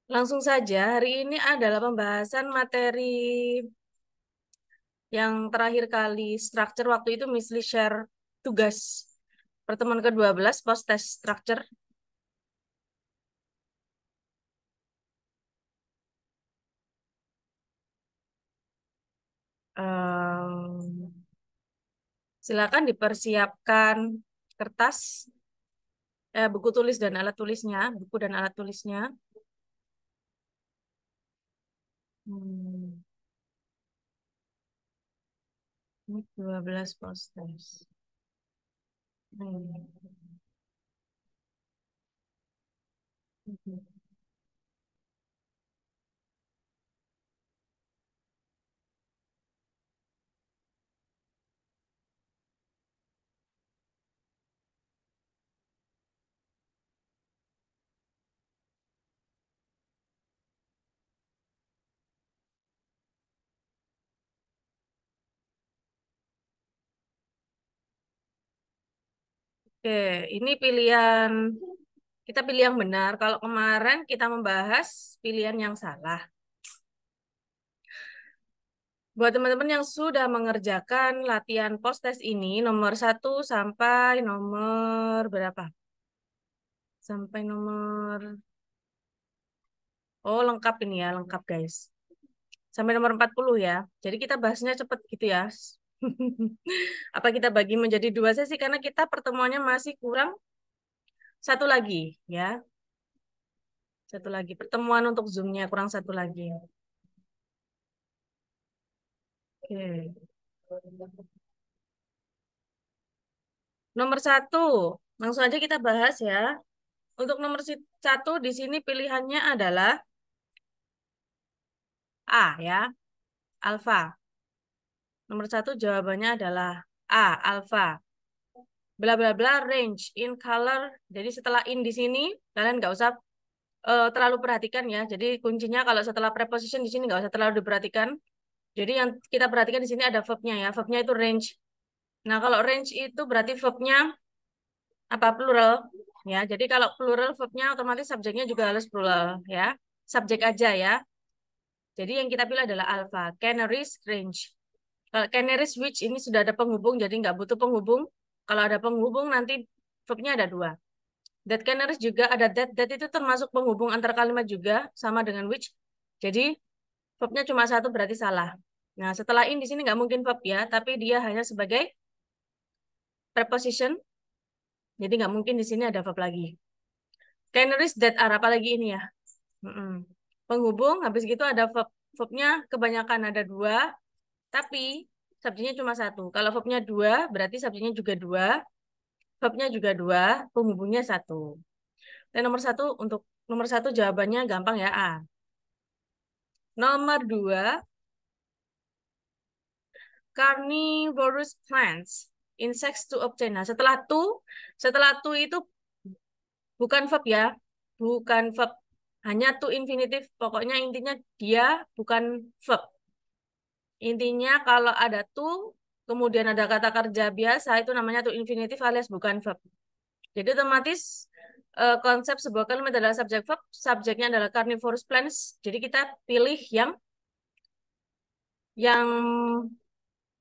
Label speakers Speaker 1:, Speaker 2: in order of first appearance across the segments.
Speaker 1: Langsung saja, hari ini adalah pembahasan materi yang terakhir kali structure waktu itu Miss Lee share tugas pertemuan ke-12 post test structure. Silakan dipersiapkan kertas, buku tulis dan alat tulisnya, buku dan alat tulisnya. Hmm, ini 12 post test. Hmm. Oke, ini pilihan, kita pilih yang benar. Kalau kemarin kita membahas pilihan yang salah. Buat teman-teman yang sudah mengerjakan latihan post test ini, nomor 1 sampai nomor berapa? Sampai nomor, oh lengkap ini ya, lengkap guys. Sampai nomor 40 ya. Jadi kita bahasnya cepet gitu ya. Apa kita bagi menjadi 2 sesi karena kita pertemuannya masih kurang satu lagi ya. Satu lagi. Pertemuan untuk Zoom-nya kurang satu lagi. Oke. Nomor 1, langsung aja kita bahas ya. Untuk nomor 1 di sini pilihannya adalah A ya, alfa. Nomor 1 jawabannya adalah A, alfa. Bla bla bla range in color. Jadi setelah in di sini kalian nggak usah terlalu perhatikan ya. Jadi kuncinya kalau setelah preposition di sini nggak usah terlalu diperhatikan. Jadi yang kita perhatikan di sini ada verbnya ya. Verbnya itu range. Nah kalau range itu berarti verbnya apa plural ya. Jadi kalau plural verbnya otomatis subjeknya juga harus plural ya. Subjek aja ya. Jadi yang kita pilih adalah alpha. Canaries range. Kalau canaries which ini sudah ada penghubung, jadi nggak butuh penghubung. Kalau ada penghubung nanti verbnya ada 2. That canaries juga ada that. That itu termasuk penghubung antar kalimat juga sama dengan which. Jadi verbnya cuma 1 berarti salah. Nah setelah in di sini nggak mungkin verb ya, tapi dia hanya sebagai preposition. Jadi nggak mungkin di sini ada verb lagi. Canaries that are apalagi ini ya. Mm-mm. Penghubung, habis gitu ada verb. Verbnya kebanyakan ada 2, tapi subjeknya cuma 1. Kalau verbnya 2, berarti subjeknya juga 2, verbnya juga 2, penghubungnya 1. Dan nomor satu jawabannya gampang ya A. Nomor 2, carnivorous plants, insects to obtain. Nah, setelah to itu bukan verb ya, bukan verb, hanya to infinitif. Pokoknya intinya dia bukan verb. Intinya kalau ada to, kemudian ada kata kerja biasa, itu namanya to infinitif alias bukan verb. Jadi otomatis konsep sebuah kalimat adalah subjek verb, subjeknya adalah carnivorous plants. Jadi kita pilih yang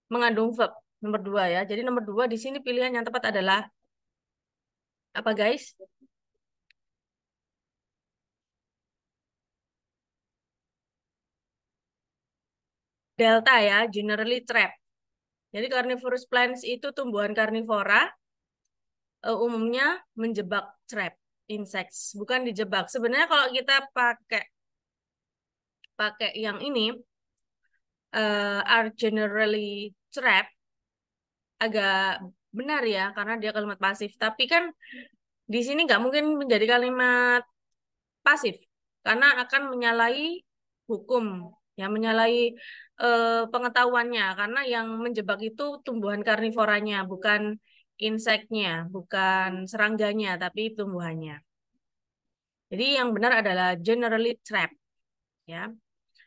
Speaker 1: mengandung verb nomor 2 ya. Jadi nomor 2 di sini pilihan yang tepat adalah apa guys? Delta ya, generally trap. Jadi carnivorous plants itu tumbuhan karnivora, umumnya menjebak trap insects, bukan dijebak. Sebenarnya kalau kita pakai pakai yang ini are generally trap agak benar ya karena dia kalimat pasif. Tapi kan di sini nggak mungkin menjadi kalimat pasif karena akan menyalahi hukum, ya menyalahi pengetahuannya karena yang menjebak itu tumbuhan karnivoranya, bukan inseknya, bukan serangganya, tapi tumbuhannya. Jadi yang benar adalah generally trap, ya.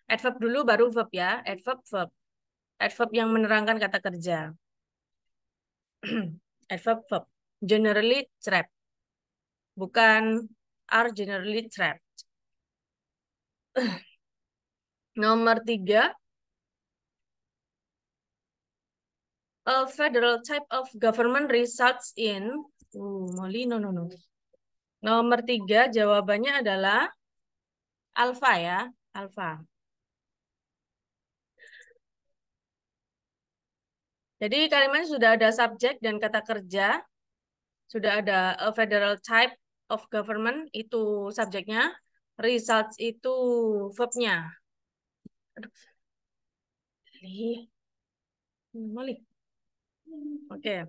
Speaker 1: Adverb dulu baru verb ya, adverb verb. Adverb yang menerangkan kata kerja. Adverb verb. Generally trap, bukan are generally trapped. Nomor 3, a federal type of government results in. Molly, no, no, no. Nomor 3, jawabannya adalah alfa ya, alfa. Jadi kalimatnya sudah ada subjek dan kata kerja, sudah ada a federal type of government, itu subjeknya, results itu verbnya. Aduh, Molly. Oke.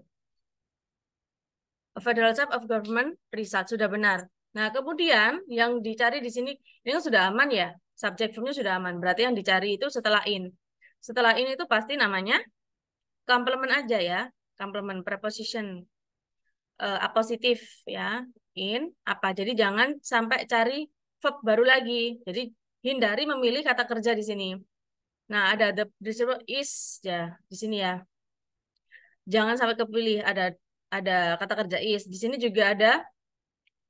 Speaker 1: A federal type of government result sudah benar. Nah, kemudian yang dicari di sini ini kan sudah aman ya. Subjek verbnya sudah aman. Berarti yang dicari itu setelah in. Setelah in itu pasti namanya complement aja ya. Complement preposition apositif ya. In apa. Jadi jangan sampai cari verb baru lagi. Jadi hindari memilih kata kerja di sini. Nah, ada the disebut is ya di sini ya. Jangan sampai kepilih ada kata kerja is. Di sini juga ada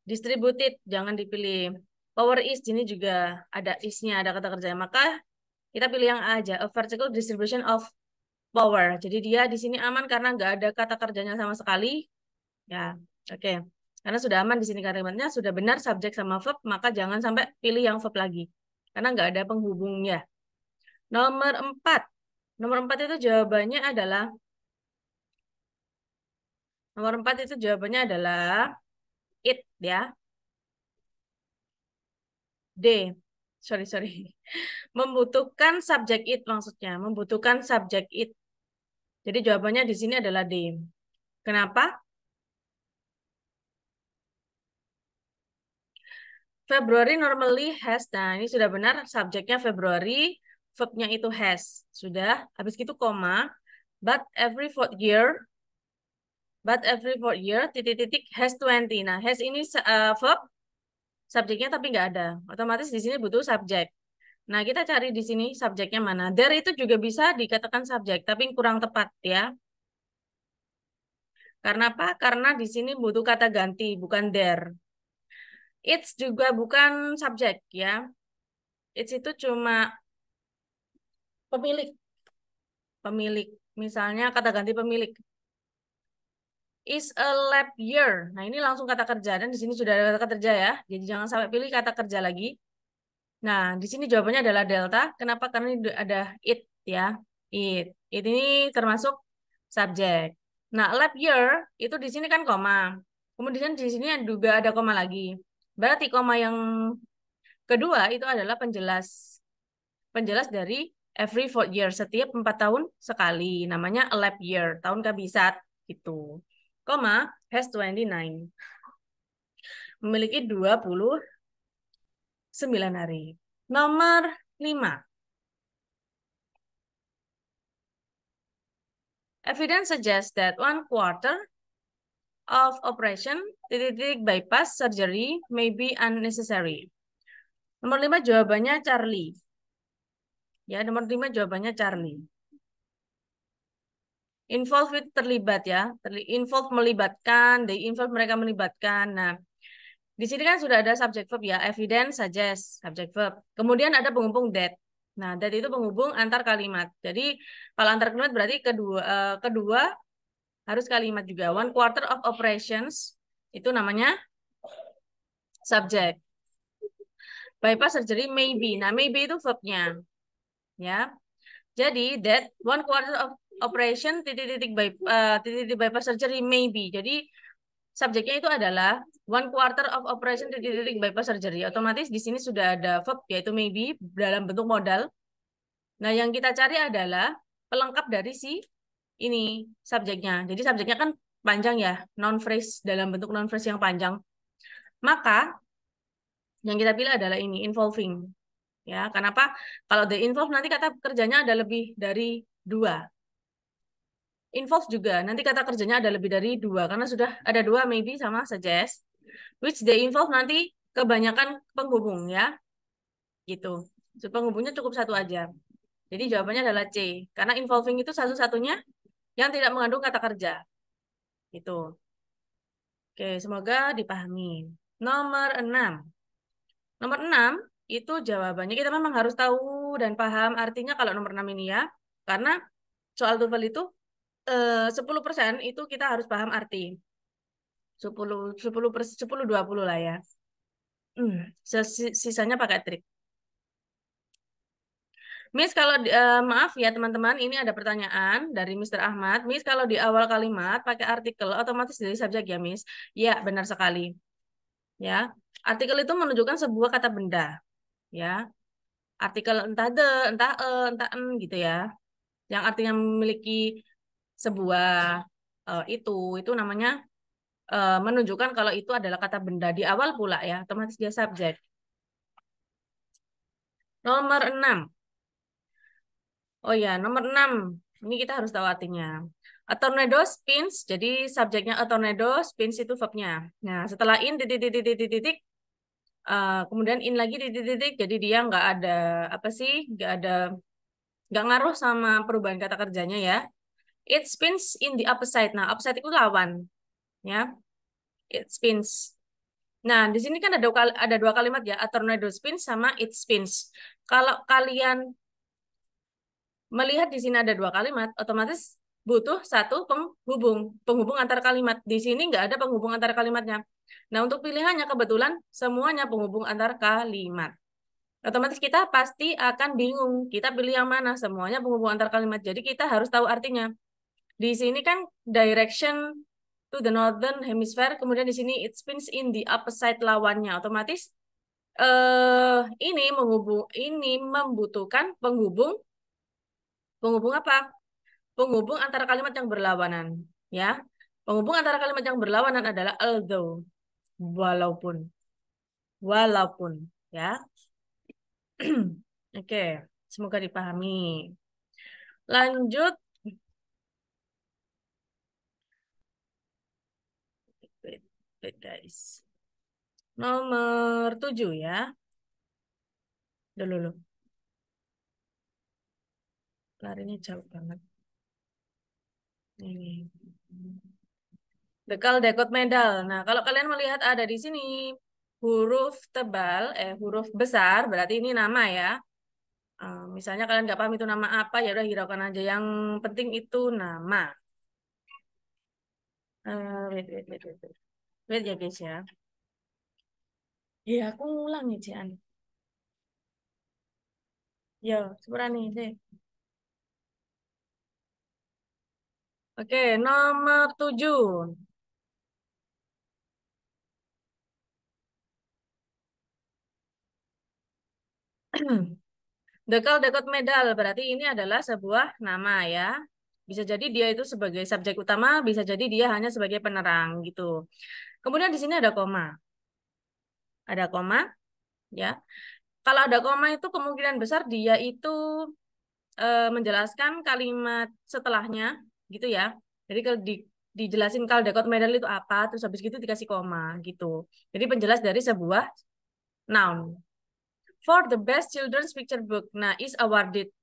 Speaker 1: distributed, jangan dipilih. Power is, ini juga ada is-nya, ada kata kerja. Maka kita pilih yang A aja, a vertical distribution of power. Jadi dia di sini aman karena nggak ada kata kerjanya sama sekali. Ya, oke. Karena sudah aman di sini kalimatnya, sudah benar subjek sama verb, maka jangan sampai pilih yang verb lagi. Karena nggak ada penghubungnya. Nomor 4. Nomor 4 itu jawabannya adalah, nomor 4 itu jawabannya adalah it ya. D. Sorry. Membutuhkan subjek it maksudnya. Membutuhkan subjek it. Jadi jawabannya di sini adalah D. Kenapa? February normally has. Nah, ini sudah benar. Subjeknya February. Verbnya itu has. Sudah. Habis itu koma. But every fourth year. But every fourth year. Titik-titik has 20. Nah, has ini verb. Subjeknya tapi nggak ada. Otomatis di sini butuh subjek. Nah, kita cari di sini subjeknya mana. There itu juga bisa dikatakan subjek, tapi kurang tepat ya. Karena apa? Karena di sini butuh kata ganti, bukan there. It's juga bukan subjek ya. It's itu cuma pemilik. Pemilik. Misalnya kata ganti pemilik. Is a lab year. Nah, ini langsung kata kerja. Dan di sini sudah ada kata kerja ya. Jadi jangan sampai pilih kata kerja lagi. Nah, di sini jawabannya adalah delta. Kenapa? Karena ini ada it ya. It. It ini termasuk subjek. Nah, lab year itu di sini kan koma. Kemudian di sini juga ada koma lagi. Berarti koma yang kedua itu adalah penjelas. Penjelas dari every 4 year. Setiap 4 tahun sekali. Namanya a lab year. Tahun kabisat. Gitu. Koma has 29. Memiliki 29 hari. Nomor 5. Evidence suggests that 1/4 of operation titik-titik bypass surgery may be unnecessary. Nomor 5 jawabannya Charlie. Ya, nomor 5 jawabannya Charlie. Involve itu terlibat ya. Involve melibatkan, they involve mereka melibatkan. Nah, di sini kan sudah ada subject verb ya, evidence, suggest, subject verb. Kemudian ada penghubung that. Nah, that itu penghubung antar kalimat. Jadi kalau antar kalimat berarti kedua harus kalimat juga. 1/4 of operations itu namanya subject. Bypass surgery maybe. Nah, maybe itu verbnya. Ya. Jadi that 1/4 of operation titik-titik bypass surgery maybe. Jadi subjeknya itu adalah 1/4 of operation titik-titik bypass surgery. Otomatis di sini sudah ada verb yaitu maybe dalam bentuk modal. Nah, yang kita cari adalah pelengkap dari si ini subjeknya. Jadi subjeknya kan panjang ya, non phrase dalam bentuk non phrase yang panjang. Maka yang kita pilih adalah ini involving. Ya, kenapa? Kalau the involve nanti kata kerjanya ada lebih dari 2. Involve juga nanti kata kerjanya ada lebih dari 2 karena sudah ada 2 maybe sama suggest. Which they involve nanti kebanyakan penghubung ya. Gitu. Penghubungnya cukup satu aja. Jadi jawabannya adalah C. Karena involving itu satu-satunya yang tidak mengandung kata kerja. Gitu. Oke, semoga dipahami. Nomor 6. Nomor 6 itu jawabannya kita memang harus tahu dan paham artinya kalau nomor 6 ini ya. Karena soal TOEFL itu 10% itu kita harus paham arti. 10 20 lah ya. Sisanya pakai trik. Miss, kalau maaf ya teman-teman, ini ada pertanyaan dari Mr. Ahmad. Miss, kalau di awal kalimat pakai artikel otomatis dari subjek ya, Miss? Ya, benar sekali. Ya, artikel itu menunjukkan sebuah kata benda. Ya, artikel entah the, entah entah en gitu ya. Yang artinya memiliki sebuah itu namanya menunjukkan kalau itu adalah kata benda di awal pula ya, otomatis dia subjek. Nomor 6. Oh ya, nomor 6. Ini kita harus tahu artinya. A tornado spins, jadi subjeknya a tornado, spins itu verbnya. Nah, setelah in titik, kemudian in lagi titik, jadi dia nggak ada apa sih, nggak ngaruh sama perubahan kata kerjanya ya. It spins in the opposite. Nah, opposite itu lawan, ya. It spins. Nah, di sini kan ada dua kalimat ya, a tornado spins sama it spins. Kalau kalian melihat di sini ada dua kalimat, otomatis butuh satu penghubung antar kalimat. Di sini nggak ada penghubung antar kalimatnya. Nah, untuk pilihannya kebetulan semuanya penghubung antar kalimat. Otomatis kita pasti akan bingung. Kita pilih yang mana? Semuanya penghubung antar kalimat. Jadi kita harus tahu artinya. Di sini kan direction to the northern hemisphere, kemudian di sini it spins in the opposite lawannya. Otomatis ini membutuhkan penghubung apa? Penghubung antara kalimat yang berlawanan, ya. Penghubung antara kalimat yang berlawanan adalah although, walaupun, ya. Oke, semoga dipahami. Lanjut, wait, guys. Nomor 7 ya. Dulu. Larinya jauh banget. Ini. Dekal dekot medal. Nah, kalau kalian melihat ada di sini huruf tebal, huruf besar, berarti ini nama ya. Misalnya kalian nggak paham itu nama apa, ya udah hiraukan aja. Yang penting itu nama. Wait ya guys ya. Ya, aku ngulang nih, Cian. Yo, sepurani deh. Oke, nomor 7. Dekal dekot medal, berarti ini adalah sebuah nama ya. Bisa jadi dia itu sebagai subjek utama, bisa jadi dia hanya sebagai penerang gitu. Kemudian di sini ada koma. Ada koma, ya. Kalau ada koma itu kemungkinan besar dia itu menjelaskan kalimat setelahnya, gitu ya. Jadi kalau dijelasin kalau dekot medal itu apa, terus habis gitu dikasih koma, gitu. Jadi penjelas dari sebuah noun. For the best children's picture book. Nah, is awarded.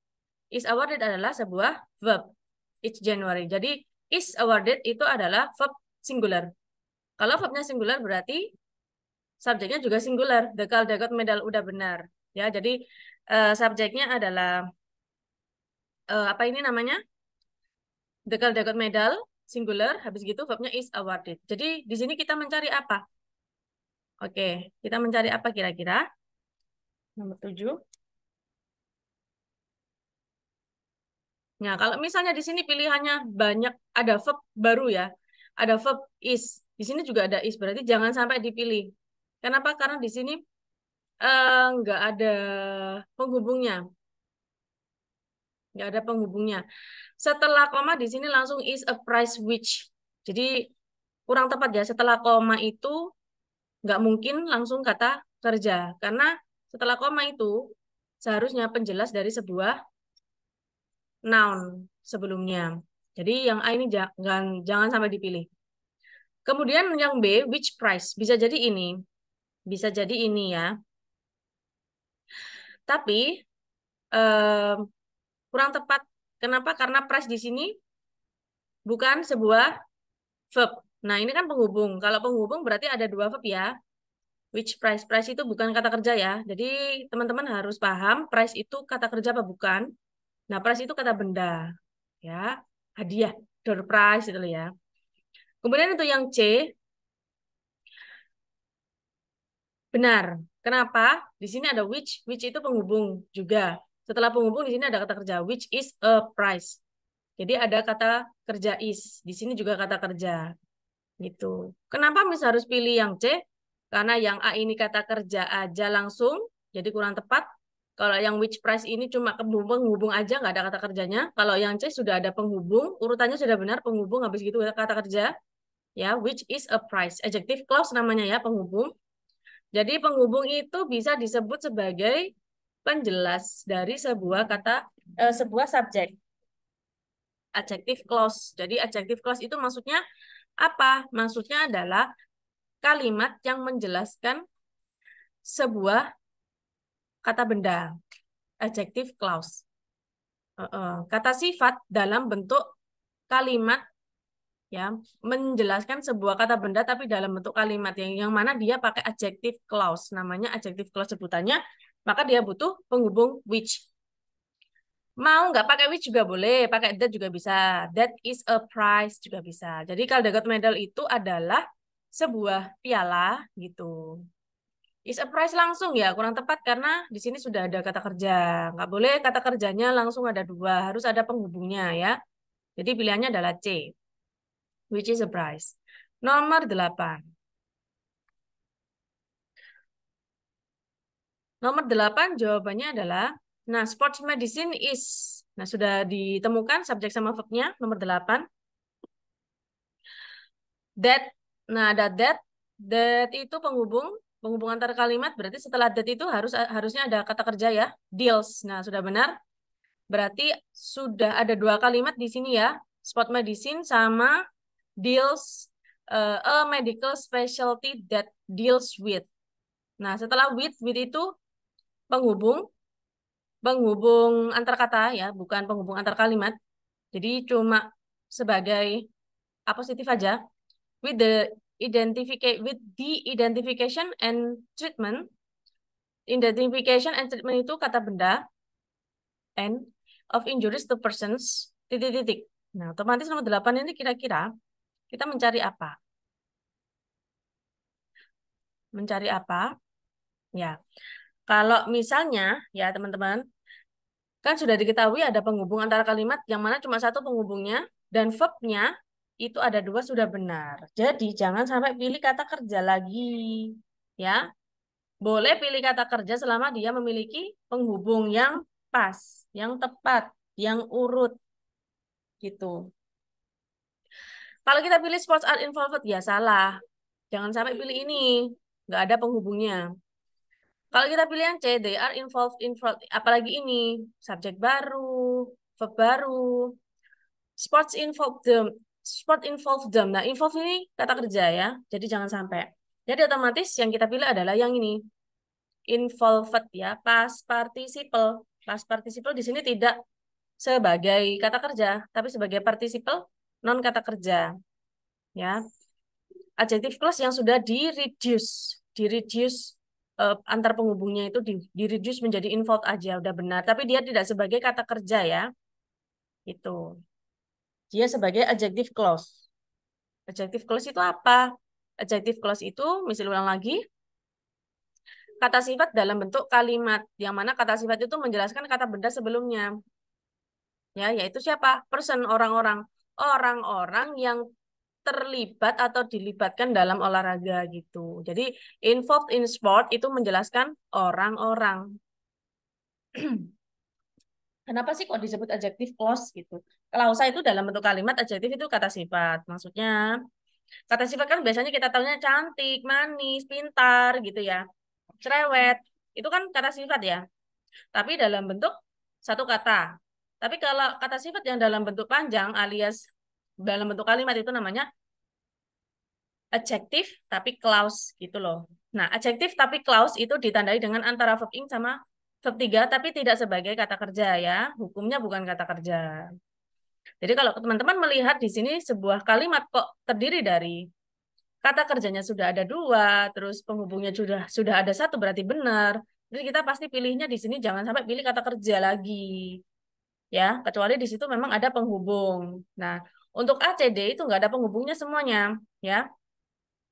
Speaker 1: Is awarded adalah sebuah verb. Each January. Jadi is awarded itu adalah verb singular. Kalau verbnya singular berarti subjeknya juga singular. Dekal dekot medal udah benar. Ya, jadi subjeknya adalah apa ini namanya? Dekal dekot medal singular. Habis gitu verbnya is awarded. Jadi di sini kita mencari apa? Oke, kita mencari apa kira-kira? Nomor 7. Nah, kalau misalnya di sini pilihannya banyak, ada verb baru ya. Ada verb is. Di sini juga ada is, berarti jangan sampai dipilih. Kenapa? Karena di sini nggak ada penghubungnya. Nggak ada penghubungnya. Setelah koma di sini langsung is a price which. Jadi kurang tepat ya. Setelah koma itu nggak mungkin langsung kata kerja. Karena setelah koma itu seharusnya penjelas dari sebuah noun sebelumnya. Jadi yang A ini jangan sampai dipilih. Kemudian yang B, which price? Bisa jadi ini. Bisa jadi ini ya. Tapi eh, kurang tepat. Kenapa? Karena price di sini bukan sebuah verb. Nah, ini kan penghubung. Kalau penghubung berarti ada dua verb ya. Which price? Price itu bukan kata kerja ya. Jadi teman-teman harus paham price itu kata kerja apa bukan. Nah, price itu kata benda. Ya, hadiah, door prize itu loh ya. Kemudian untuk yang C, benar. Kenapa? Di sini ada which itu penghubung juga. Setelah penghubung di sini ada kata kerja, which is a price. Jadi ada kata kerja is. Di sini juga kata kerja. Gitu. Kenapa Miss harus pilih yang C? Karena yang A ini kata kerja aja langsung, jadi kurang tepat. Kalau yang which price ini cuma penghubung aja, nggak ada kata kerjanya. Kalau yang C sudah ada penghubung, urutannya sudah benar, penghubung, habis gitu kata kerja. Ya, which is a price. Adjective clause namanya ya, penghubung. Jadi penghubung itu bisa disebut sebagai penjelas dari sebuah subjek. Adjective clause. Jadi adjective clause itu maksudnya apa? Maksudnya adalah kalimat yang menjelaskan sebuah kata benda. Adjective clause. Kata sifat dalam bentuk kalimat ya, menjelaskan sebuah kata benda tapi dalam bentuk kalimat yang mana dia pakai adjective clause. Namanya adjective clause sebutannya, maka dia butuh penghubung which. Mau nggak pakai which juga boleh, pakai that juga bisa. That is a prize juga bisa. Jadi Caldecott Medal itu adalah sebuah piala gitu. Is a prize langsung ya, kurang tepat karena di sini sudah ada kata kerja. Nggak boleh kata kerjanya langsung ada dua, harus ada penghubungnya ya. Jadi pilihannya adalah C, which is a prize. Nomor 8. Nomor 8 jawabannya adalah, nah sports medicine is. Nah sudah ditemukan subjek sama verb-nya, nomor 8. That, nah ada that itu penghubung antar kalimat, berarti setelah that itu harusnya ada kata kerja ya, deals. Nah sudah benar, berarti sudah ada dua kalimat di sini ya, sport medicine sama deals, a medical specialty that deals with. Nah setelah with itu penghubung, penghubung antar kata ya, bukan penghubung antar kalimat. Jadi cuma sebagai apositif aja. With the identification and treatment. Identification and treatment itu kata benda and of injuries to persons titik-titik. Nah, otomatis nomor 8 ini kira-kira kita mencari apa? Mencari apa? Ya. Kalau misalnya ya teman-teman, kan sudah diketahui ada penghubung antara kalimat yang mana cuma satu penghubungnya dan verb-nya itu ada dua sudah benar. Jadi jangan sampai pilih kata kerja lagi. Ya, boleh pilih kata kerja selama dia memiliki penghubung yang pas, yang tepat, yang urut gitu. Kalau kita pilih sports art involved ya salah. Jangan sampai pilih ini, nggak ada penghubungnya. Kalau kita pilih yang C, they are involved, apalagi ini, subjek baru, verb baru, sports involved them, sport involved them. Nah, involved ini kata kerja ya, jadi jangan sampai. Jadi otomatis yang kita pilih adalah yang ini, involved ya, past participle. Past participle di sini tidak sebagai kata kerja, tapi sebagai participle non kata kerja. Ya, adjective clause yang sudah di reduce antar penghubungnya itu di reduce menjadi involved aja udah benar, tapi dia tidak sebagai kata kerja ya. Itu. Dia sebagai adjective clause. Adjective clause itu apa? Adjective clause itu, misalnya ulang lagi, kata sifat dalam bentuk kalimat, yang mana kata sifat itu menjelaskan kata benda sebelumnya. Ya, yaitu siapa? Person, orang-orang. Orang-orang yang terlibat atau dilibatkan dalam olahraga gitu. Jadi involved in sport itu menjelaskan orang-orang. Kenapa sih kok disebut adjective clause gitu? Klausa itu dalam bentuk kalimat, adjective itu kata sifat. Maksudnya kata sifat kan biasanya kita tahunya cantik, manis, pintar gitu ya. Cerewet. Itu kan kata sifat ya. Tapi dalam bentuk satu kata. Tapi kalau kata sifat yang dalam bentuk panjang alias dalam bentuk kalimat itu namanya adjective tapi clause gitu loh. Nah, adjective tapi clause itu ditandai dengan antara verb ing sama verb 3 tapi tidak sebagai kata kerja ya. Hukumnya bukan kata kerja. Jadi kalau teman-teman melihat di sini sebuah kalimat kok terdiri dari kata kerjanya sudah ada dua, terus penghubungnya sudah ada satu berarti benar. Jadi kita pasti pilihnya di sini jangan sampai pilih kata kerja lagi, ya. Kecuali di situ memang ada penghubung. Nah, untuk A, C, D itu nggak ada penghubungnya semuanya, ya.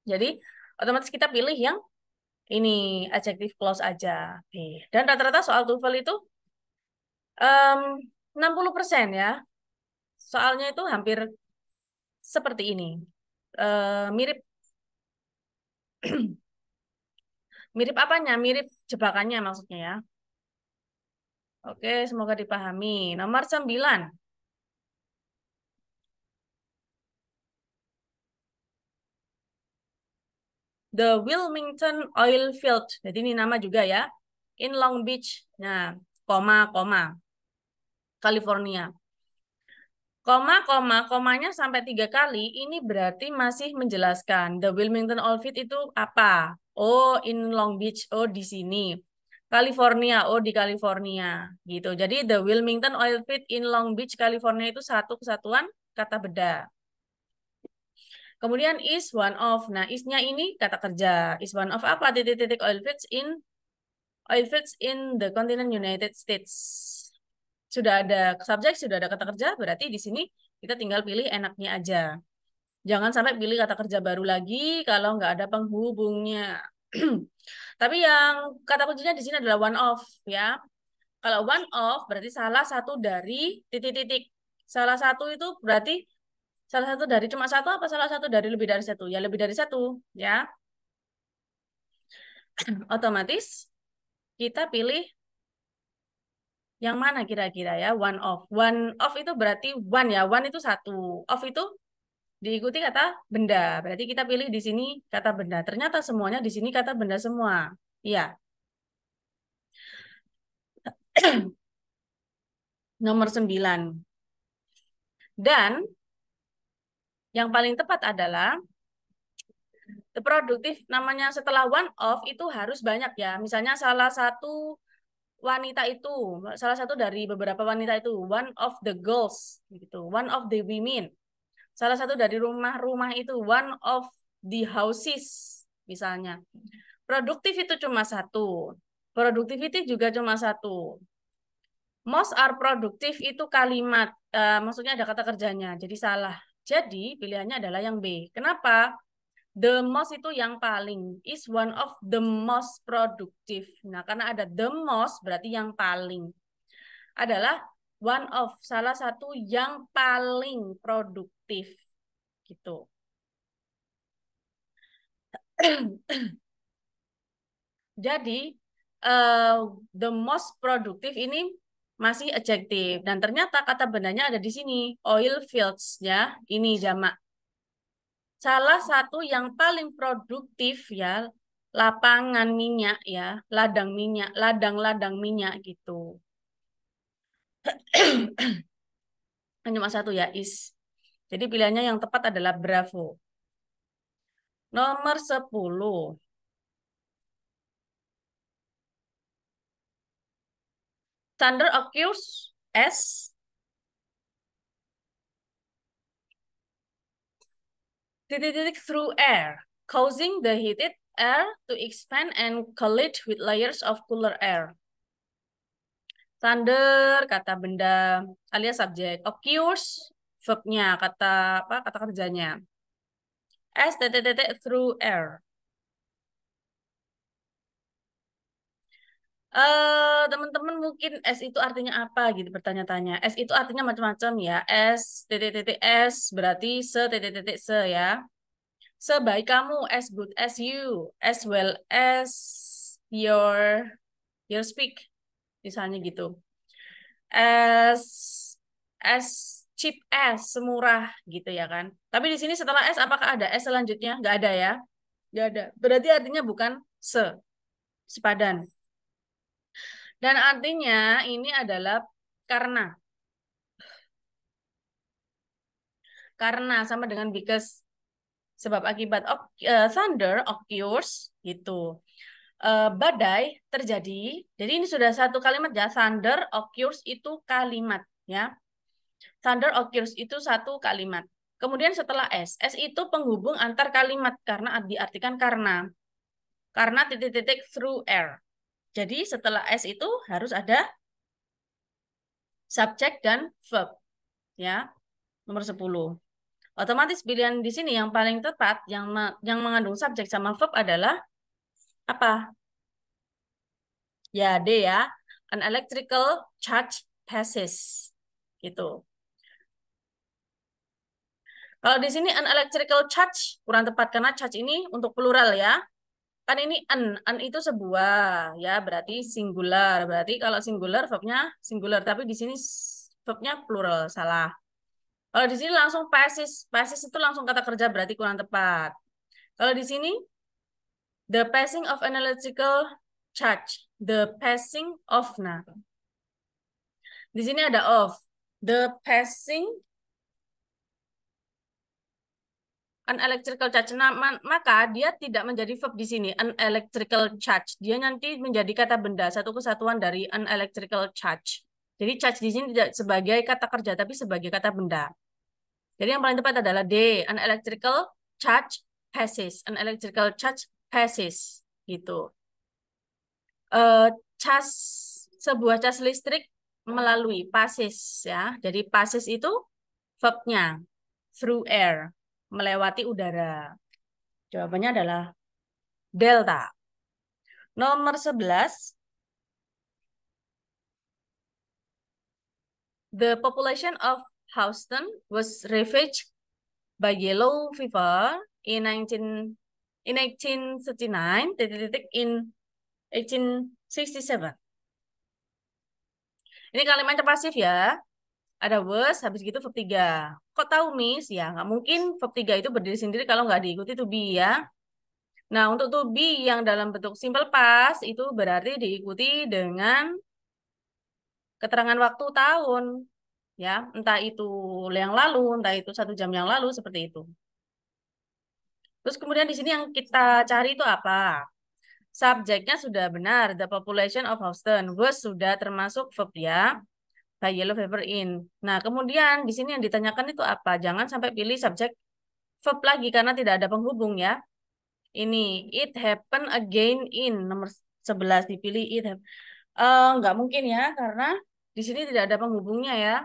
Speaker 1: Jadi otomatis kita pilih yang ini adjective clause aja. Oke. Dan rata-rata soal TOEFL itu em, 60% ya. Soalnya itu hampir seperti ini. Mirip mirip apanya? Mirip jebakannya maksudnya ya. Oke, semoga dipahami. Nomor 9. The Wilmington Oil Field. Jadi ini nama juga ya. In Long Beach. Nah, koma, California. Komanya sampai 3 kali. Ini berarti masih menjelaskan. The Wilmington Oil Field itu apa? Oh, in Long Beach. Oh, di sini. California. Oh, di California. Gitu. Jadi, The Wilmington Oil Field in Long Beach, California itu satu kesatuan kata beda. Kemudian is one of. Nah, is-nya ini kata kerja. Is one of apa? Titik-titik oil fields in the continent United States. Sudah ada subjek, sudah ada kata kerja, berarti di sini kita tinggal pilih enaknya aja. Jangan sampai pilih kata kerja baru lagi kalau nggak ada penghubungnya. Tapi yang kata kuncinya di sini adalah one of ya. Kalau one of berarti salah satu dari titik-titik. Salah satu itu berarti salah satu dari cuma satu apa salah satu dari lebih dari satu? Ya lebih dari satu ya. Otomatis kita pilih yang mana kira-kira ya one of. One of itu berarti one ya. One itu satu. Of itu diikuti kata benda. Berarti kita pilih di sini kata benda. Ternyata semuanya di sini kata benda semua. Iya. Nomor 9. Dan yang paling tepat adalah the produktif namanya setelah one of itu harus banyak ya. Misalnya salah satu wanita itu, salah satu dari beberapa wanita itu, one of the girls gitu, one of the women. Salah satu dari rumah-rumah itu, one of the houses misalnya. Produktif itu cuma satu. Productivity juga cuma satu. Most are productive itu kalimat, maksudnya ada kata kerjanya, jadi salah. Jadi pilihannya adalah yang B. Kenapa? The most itu yang paling. Is one of the most productive. Nah, karena ada the most berarti yang paling. Adalah one of, salah satu yang paling produktif. Gitu. Jadi, the most productive ini masih adjektif. Dan ternyata kata bendanya ada di sini. Oil fields ya. Ini jamak. Salah satu yang paling produktif ya, lapangan minyak ya, ladang-ladang minyak gitu. Cuma satu ya, is. Jadi pilihannya yang tepat adalah Bravo. Nomor 10. Thunder occurs as titik-titik through air, causing the heated air to expand and collide with layers of cooler air. Thunder, kata benda alias subjek. Occurs, verbnya, kata apa? Kata kerjanya. As titik-titik through air. Teman-teman mungkin S itu artinya apa gitu bertanya-tanya. S itu artinya macam-macam ya. S titik-titik S berarti se titik-titik se ya. Sebaik kamu, as good as you, as well as your speak, misalnya gitu. As as cheap as, semurah gitu ya kan. Tapi di sini setelah S apakah ada S selanjutnya? Nggak ada ya. Nggak ada. Berarti artinya bukan sepadan. Dan artinya ini adalah karena. Karena sama dengan because. Sebab akibat thunder occurs gitu. Badai terjadi. Jadi ini sudah satu kalimat ya. Thunder occurs itu kalimat ya. Thunder occurs itu satu kalimat. Kemudian setelah S itu penghubung antar kalimat karena diartikan karena titik-titik through air. Jadi setelah S itu harus ada subjek dan verb, ya. Nomor 10. Otomatis pilihan di sini yang paling tepat yang mengandung subjek sama verb adalah apa? Ya, D ya. An electrical charge passes. Gitu. Kalau di sini an electrical charge kurang tepat karena charge ini untuk plural ya. Kan ini an itu sebuah ya, berarti singular. Berarti kalau singular verbnya singular, tapi di sini verbnya plural, salah. Kalau di sini langsung passes, passes itu langsung kata kerja berarti kurang tepat. Kalau di sini the passing of an electrical charge, the passing of, nah di sini ada of, the passing an electrical charge. Nah, maka dia tidak menjadi verb di sini, an electrical charge. Dia nanti menjadi kata benda, satu kesatuan dari an electrical charge. Jadi charge di sini tidak sebagai kata kerja, tapi sebagai kata benda. Jadi yang paling tepat adalah D, an electrical charge passes. An electrical charge passes. Gitu. Cas, sebuah cas listrik melalui passes ya. Jadi passes itu verbnya through air, melewati udara. Jawabannya adalah delta. Nomor 11, the population of Houston was ravaged by yellow fever in 1839, in 1867. Ini kalimatnya pasif ya. Ada was, habis gitu verb 3. Kok tahu, Miss? Ya, nggak mungkin verb 3 itu berdiri sendiri kalau nggak diikuti to be ya. Nah, untuk to be yang dalam bentuk simple past itu berarti diikuti dengan keterangan waktu tahun. Ya, entah itu yang lalu, entah itu 1 jam yang lalu, seperti itu. Terus kemudian di sini yang kita cari itu apa? Subjeknya sudah benar, the population of Houston. Was sudah termasuk verb ya. By yellow fever in. Nah, kemudian di sini yang ditanyakan itu apa? Jangan sampai pilih subjek verb lagi karena tidak ada penghubung ya. Ini it happen again in nomor 11 dipilih it nggak mungkin ya karena di sini tidak ada penghubungnya ya.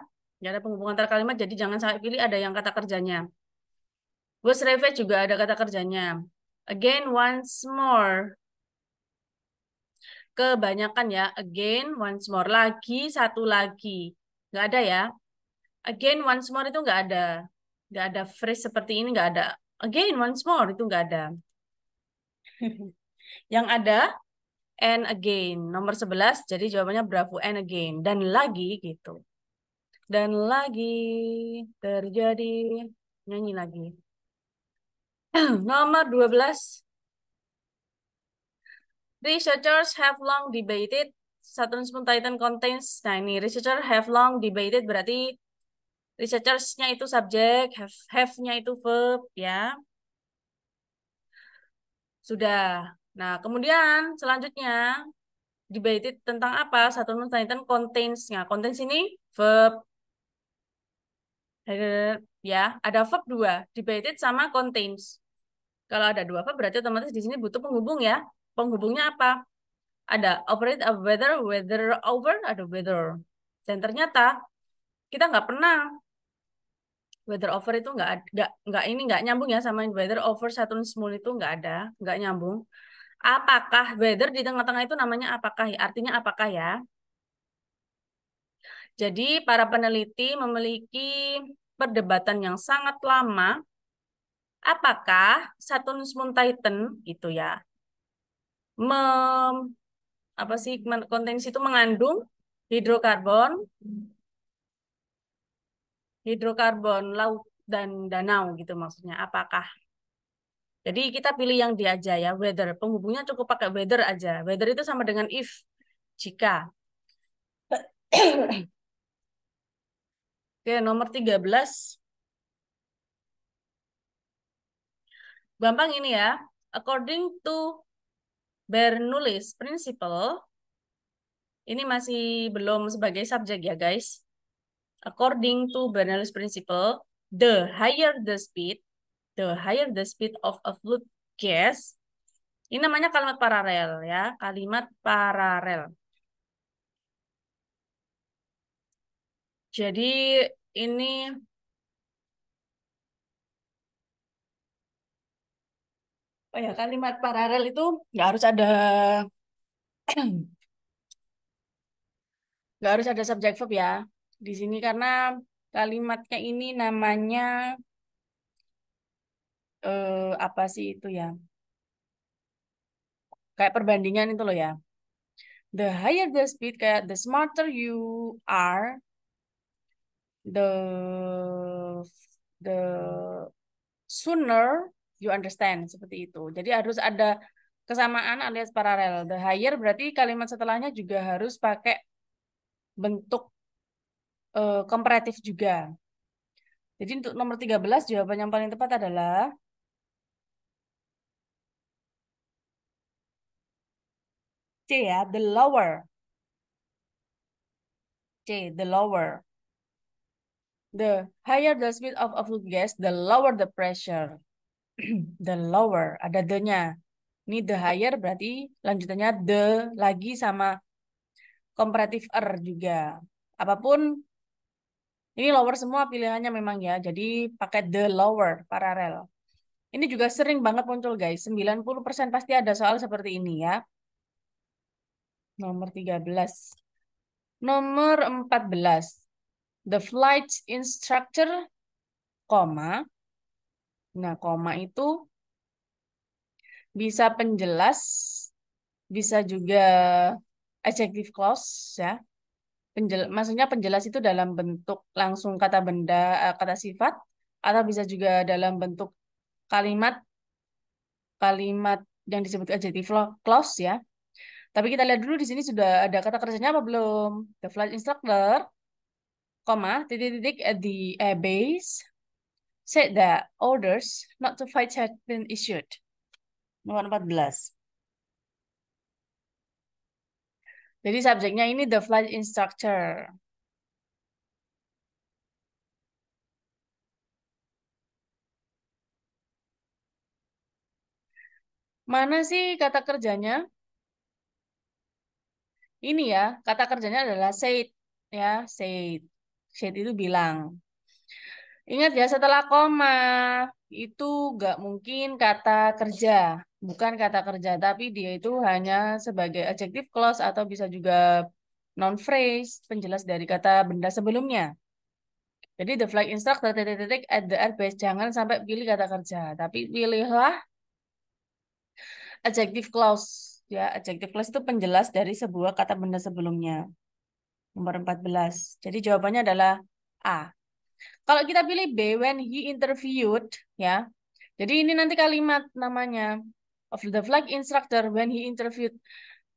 Speaker 1: Nggak ada penghubung antar kalimat jadi jangan sampai pilih ada yang kata kerjanya. Was ravaged juga ada kata kerjanya. Again once more. Kebanyakan ya. Again once more. Lagi satu lagi. Nggak ada ya. Again once more itu nggak ada. Nggak ada phrase seperti ini nggak ada. Again once more itu nggak ada. Yang ada and again. Nomor 11 jadi jawabannya bravo and again. Dan lagi gitu. Dan lagi terjadi nyanyi lagi. Nomor 12. Researchers have long debated Saturn Moon Titan contains. Nah, ini researcher have long debated berarti researchers-nya itu subjek, have-nya itu verb ya. Sudah. Nah, kemudian selanjutnya debated tentang apa? Saturn Moon Titan contains-nya. Contains ini verb ya, ada verb 2, debated sama contains. Kalau ada 2 verb berarti otomatis di sini butuh penghubung ya. Penghubungnya apa? Ada operate a weather, weather over, ada weather. Dan ternyata kita nggak pernah weather over itu nggak ini nggak nyambung ya sama weather over Saturn Moon itu nggak ada, nggak nyambung. Apakah weather di tengah-tengah itu namanya apakah ya? Artinya apakah ya? Jadi para peneliti memiliki perdebatan yang sangat lama. Apakah Saturn Moon Titan gitu ya? Apa sih kontensi itu mengandung hidrokarbon, laut dan danau gitu maksudnya. Apakah? Jadi kita pilih yang dia aja ya, weather. Penghubungnya cukup pakai weather aja. Weather itu sama dengan if, jika. Oke, nomor 13. Gampang ini ya. According to Bernoulli's principle, ini masih belum sebagai subjek ya guys. According to Bernoulli's principle, The higher the speed of a fluid gas. Ini namanya kalimat paralel ya, kalimat paralel. Jadi ini oh ya, kalimat paralel itu nggak harus ada nggak harus ada subjek verb ya di sini karena kalimatnya ini namanya apa sih itu ya? Kayak perbandingan itu loh ya. The higher the speed, kayak the smarter you are, the sooner you understand, seperti itu. Jadi harus ada kesamaan alias paralel. The higher berarti kalimat setelahnya juga harus pakai bentuk komparatif juga. Jadi untuk nomor 13 jawaban yang paling tepat adalah C ya, the lower. C, the lower. The higher the speed of a fluid gas, the lower the pressure. The lower, ada the-nya. Ini the higher berarti lanjutannya the lagi sama comparative er juga. Apapun, ini lower semua pilihannya memang ya. Jadi pakai the lower, paralel. Ini juga sering banget muncul guys. 90% pasti ada soal seperti ini ya. Nomor 13. Nomor 14. The flight instructor, koma. Nah, koma itu bisa penjelas, bisa juga adjective clause ya. Maksudnya penjelas itu dalam bentuk langsung kata benda, kata sifat, atau bisa juga dalam bentuk kalimat kalimat yang disebut adjective clause ya. Tapi kita lihat dulu di sini sudah ada kata kerjanya apa belum? The flight instructor, titik-titik at the base said that orders not to fight had been issued. Nomor 14. Jadi subjeknya ini the flight instructor. Mana sih kata kerjanya? Ini ya, kata kerjanya adalah said. Ya, said. Said itu bilang. Ingat ya, setelah koma itu nggak mungkin kata kerja. Bukan kata kerja, tapi dia itu hanya sebagai adjective clause atau bisa juga noun phrase, penjelas dari kata benda sebelumnya. Jadi the flight instructor titik-titik at the airbase, jangan sampai pilih kata kerja, tapi pilihlah adjective clause. Ya, adjective clause itu penjelas dari sebuah kata benda sebelumnya. Nomor 14. Jadi jawabannya adalah A. Kalau kita pilih B, when he interviewed, ya. Jadi ini nanti kalimat namanya of the flight instructor when he interviewed.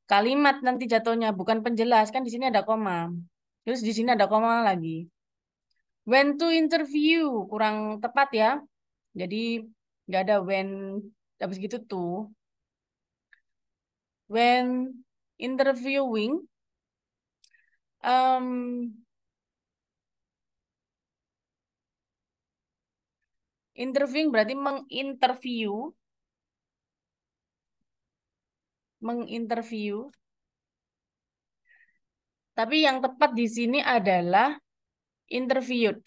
Speaker 1: Kalimat nanti jatuhnya bukan penjelas, kan di sini ada koma. Terus di sini ada koma lagi. When to interview kurang tepat ya. Jadi nggak ada when habis gitu tuh. When interviewing, um, interviewing berarti menginterview, menginterview. Tapi yang tepat di sini adalah interviewed,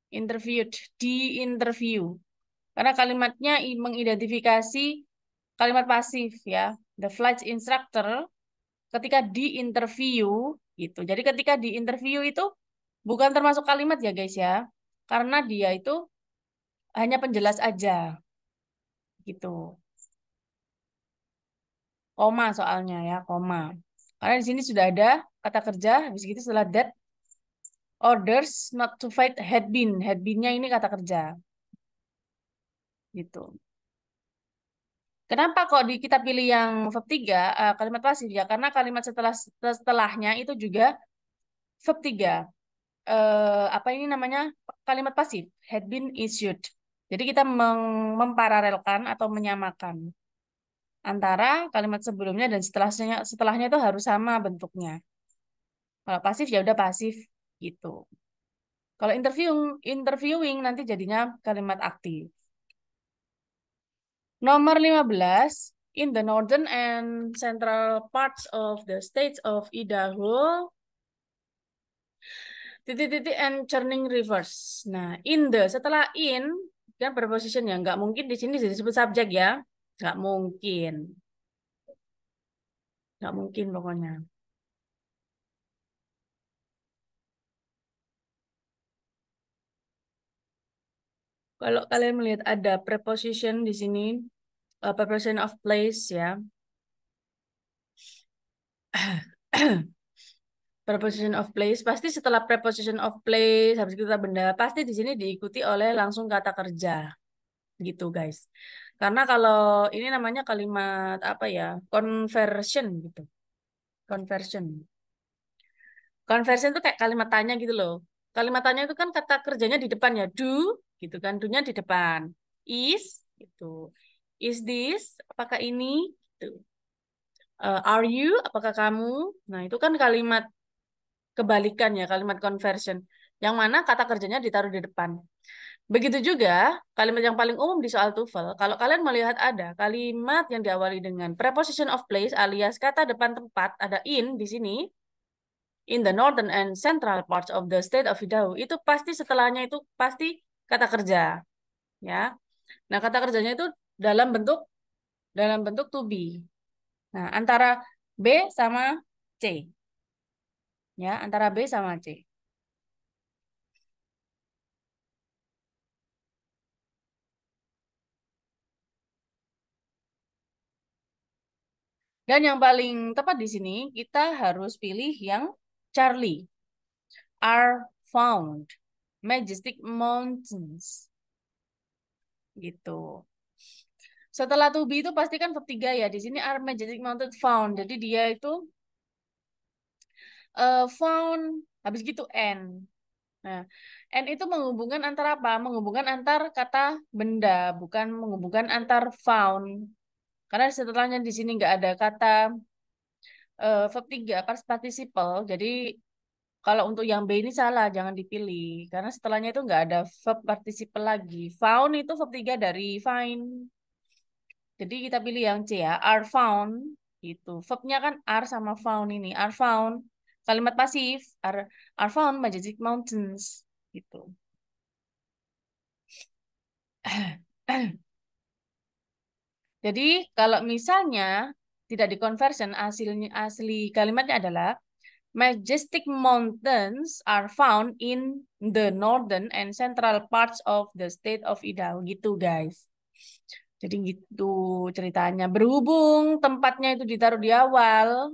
Speaker 1: interviewed, di interview. Karena kalimatnya mengidentifikasi kalimat pasif ya. The flight instructor ketika di interview gitu. Jadi ketika di interview itu bukan termasuk kalimat ya guys ya. Karena dia itu hanya penjelas aja gitu. Koma soalnya ya, koma. Karena di sini sudah ada kata kerja, habis gitu setelah that orders not to fight had been. Had been-nya ini kata kerja. Gitu. Kenapa kok kita pilih yang verb 3, kalimat pasif ya? Karena kalimat setelahnya itu juga verb 3. Apa ini namanya? Kalimat pasif, had been issued. Jadi kita memparalelkan atau menyamakan antara kalimat sebelumnya dan setelahnya itu harus sama bentuknya. Kalau pasif ya udah pasif gitu. Kalau interviewing nanti jadinya kalimat aktif. Nomor 15, in the northern and central parts of the states of Idaho, titik-titik and churning rivers. Nah, in the setelah in kan preposition ya, nggak mungkin di sini disebut subjek ya, nggak mungkin, nggak mungkin pokoknya. Kalau kalian melihat ada preposition di sini, preposition of place ya, preposition of place pasti setelah preposition of place habis itu kata benda pasti di sini diikuti oleh langsung kata kerja gitu guys. Karena kalau ini namanya kalimat apa ya? Conversion gitu. Conversion. Conversion itu kayak kalimat tanya gitu loh. Kalimat tanya itu kan kata kerjanya di depan ya. Do gitu kan. Do-nya di depan. Is gitu. Is this? Apakah ini? Gitu. Are you? Apakah kamu? Nah, itu kan kalimat kebalikan ya, kalimat conversion. Yang mana kata kerjanya ditaruh di depan. Begitu juga kalimat yang paling umum di soal TOEFL, kalau kalian melihat ada kalimat yang diawali dengan preposition of place alias kata depan tempat, ada in di sini, in the northern and central parts of the state of Idaho, itu pasti setelahnya itu pasti kata kerja, ya. Nah, kata kerjanya itu dalam bentuk to be. Nah, antara B sama C, ya, antara B sama C. Dan yang paling tepat di sini, kita harus pilih yang Charlie. Are found. Majestic Mountains. Gitu. Setelah to be itu pasti kan verb 3 ya. Di sini are majestic mountains found. Jadi dia itu found habis gitu n. Nah, n itu menghubungkan antara apa? Menghubungkan antar kata benda, bukan menghubungkan antar found. Karena setelahnya di sini nggak ada kata verb 3 past participle. Jadi kalau untuk yang B ini salah, jangan dipilih. Karena setelahnya itu nggak ada verb participle lagi. Found itu verb 3 dari find. Jadi kita pilih yang C ya, are found. Gitu. Verbnya kan are sama found ini. Are found. Kalimat pasif, are found Majestic Mountains. Gitu. Jadi kalau misalnya tidak dikonversion, asli kalimatnya adalah Majestic mountains are found in the northern and central parts of the state of Idaho. Gitu, guys. Jadi gitu ceritanya. Berhubung tempatnya itu ditaruh di awal,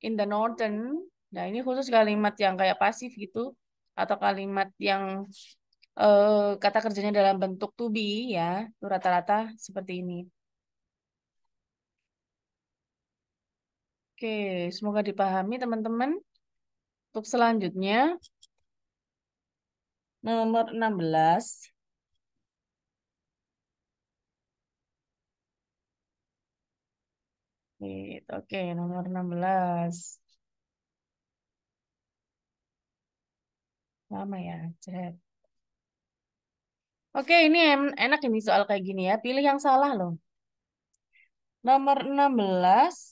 Speaker 1: in the northern. Nah, ini khusus kalimat yang kayak pasif gitu. Atau kalimat yang kata kerjanya dalam bentuk to be, ya. Itu rata-rata seperti ini. Oke, semoga dipahami teman-teman. Untuk selanjutnya, nomor 16. Gitu. Oke, nomor 16. Lama ya, Cep. Oke, ini enak ini soal kayak gini ya. Pilih yang salah loh. Nomor 16.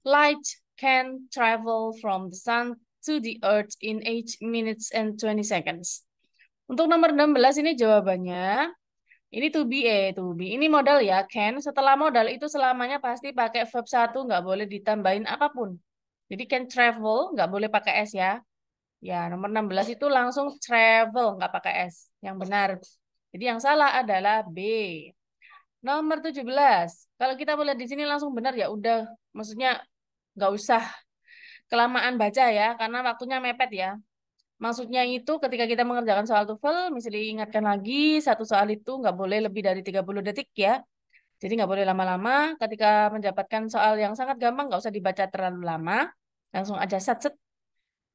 Speaker 1: Light can travel from the sun to the earth in 8 minutes and 20 seconds. Untuk nomor 16 ini jawabannya. Ini to be, to be. Ini modal ya, can. Setelah modal itu selamanya pasti pakai verb satu, nggak boleh ditambahin apapun. Jadi can travel, nggak boleh pakai S ya. Ya, nomor 16 itu langsung travel, nggak pakai S. Yang benar. Jadi yang salah adalah B. Nomor 17. Kalau kita melihat di sini langsung benar ya udah. Maksudnya nggak usah kelamaan baca ya, karena waktunya mepet ya. Maksudnya itu ketika kita mengerjakan soal TOEFL, misalnya ingatkan lagi, satu soal itu nggak boleh lebih dari 30 detik ya. Jadi nggak boleh lama-lama. Ketika mendapatkan soal yang sangat gampang, nggak usah dibaca terlalu lama. Langsung aja set-set.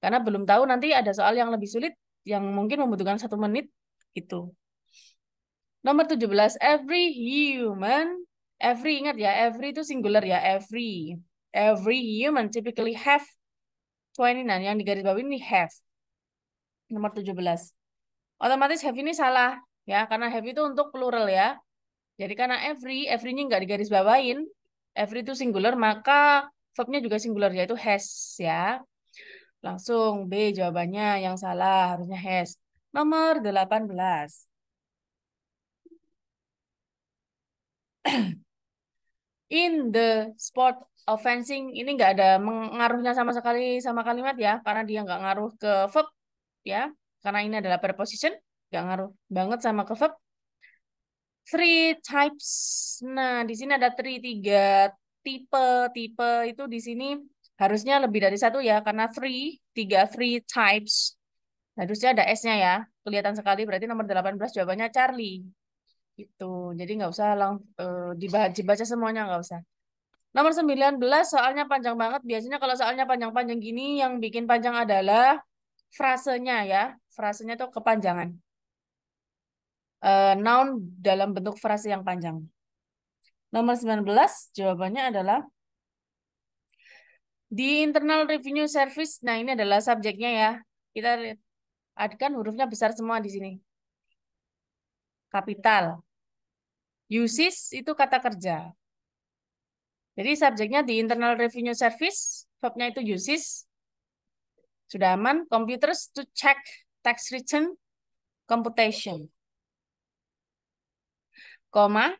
Speaker 1: Karena belum tahu nanti ada soal yang lebih sulit, yang mungkin membutuhkan 1 menit, gitu. Nomor 17, every human, every ingat ya, every itu singular ya, every human typically have 29 yang di garis bawah ini have. Nomor 17. Otomatis have ini salah ya, karena have itu untuk plural ya. Jadi karena every-nya nggak digaris bawain, every itu singular, maka verbnya juga singular, yaitu has ya. Langsung B jawabannya yang salah, harusnya has. Nomor 18. In the sport of fencing, ini nggak ada mengaruhnya sama sekali sama kalimat ya, karena dia nggak ngaruh ke verb ya. Karena ini adalah preposition, nggak ngaruh banget sama ke verb. Three types. Nah, di sini ada tiga tipe. Tipe itu di sini harusnya lebih dari satu ya, karena three types. Harusnya ada S-nya ya. Kelihatan sekali, berarti nomor 18 jawabannya Charlie. Itu. Jadi nggak usah dibaca semuanya, nggak usah. Nomor 19 soalnya panjang banget. Biasanya kalau soalnya panjang-panjang gini, yang bikin panjang adalah frasenya ya. Frasenya itu kepanjangan. Noun dalam bentuk frase yang panjang. Nomor 19 jawabannya adalah di Internal Revenue Service. Nah, ini adalah subjeknya ya. Kita lihat, kan hurufnya besar semua di sini. Kapital. Uses itu kata kerja. Jadi subjeknya di Internal Revenue Service, verbnya itu uses. Sudah aman. Computers to check tax return computation. Koma.